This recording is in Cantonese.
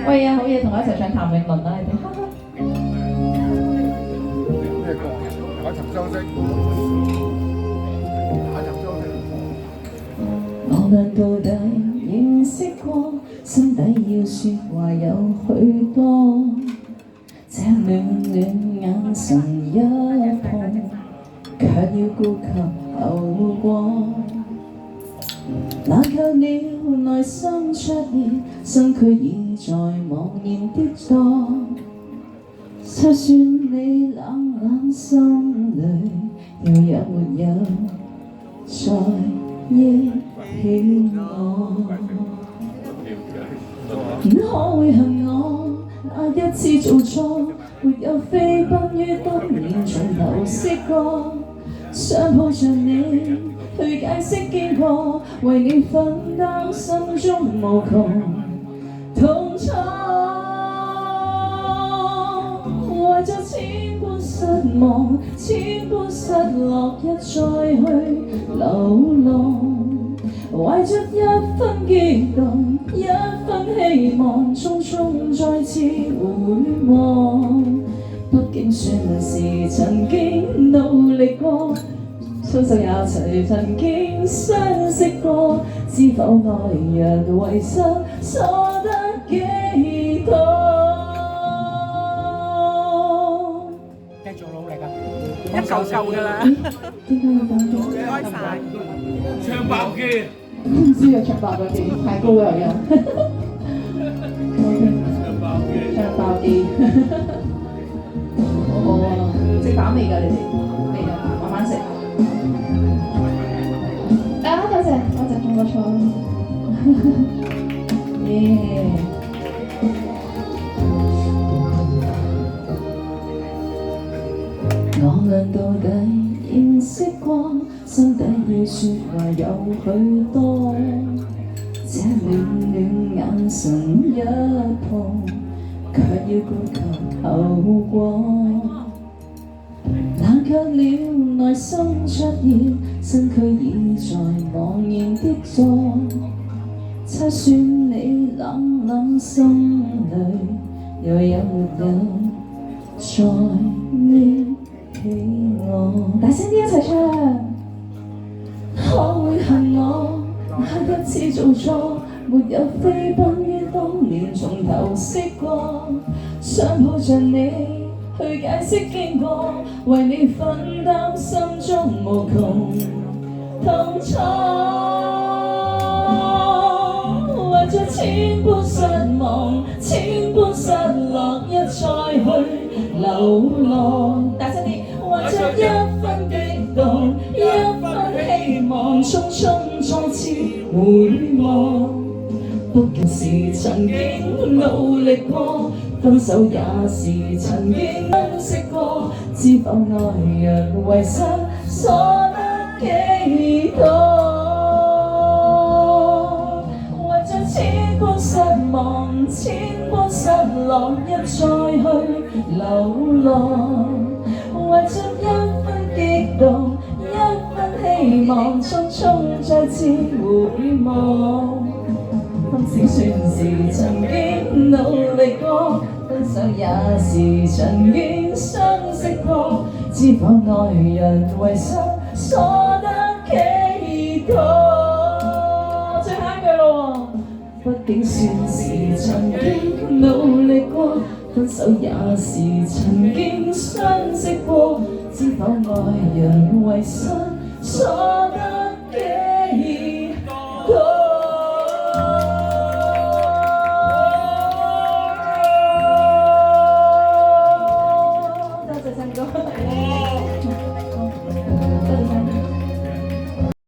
喂啊，好嘢，同我一齊唱譚詠麟啦，你哋。咩歌？我尋相識，我尋相識。我們到底認識過，心底要說話有許多，這暖暖眼神一碰，卻要顧及後果。冷卻了內心灼熱，身軀已在茫然跌墮。就算你冷冷心裏，又有沒有再憶起我？可會恨我那一次做錯，沒有飛奔於當年從頭試過，想抱着你去解釋經過，為你奮鬥心中無窮痛楚，為咗千般失望，千般失落，一再去流浪，為着一分激動，一分希望，匆匆再次回望。畢竟算是曾經努力過，雙手也齊曾經相識過，知否愛人為失錯得幾多？繼續努力啊！一嚿嚿㗎啦。點解要打機？唔該晒。唱爆機。唔知啊，唱爆個機太高啦又。唱爆機。好好啊！食飽未㗎你哋？未㗎，慢慢食。啊，多謝中個菜。耶！我倆到底認識過，心底要說話有許多，這暖暖眼神一碰，卻要顧及後果。冷卻了內心灼熱，身軀已在茫然跌墮。就算你冷冷心裏，又有沒有再憶起我？大聲啲一齊唱。可會恨我那一次做錯，沒有飛奔於當年從頭試過，想抱着你去解釋經過，為你奮鬥心中無窮痛楚，為咗千般失望，千般失落，一再去流浪。大聲啲，為咗一分激動，一分希望，匆匆再次回望。畢竟是曾經努力過，分手也是曾經分析過，知否愛人為失錯得幾多？為咗千般失望，千般失落，一再去流浪，為咗一分激動，一分希望，匆匆再次回望。分手算是曾經努力過，分手也是曾經相識過，知否愛人為失錯得幾多？最後一句咯喎，畢竟算是曾經努力過，分手也是曾經相識過，知否愛人為失錯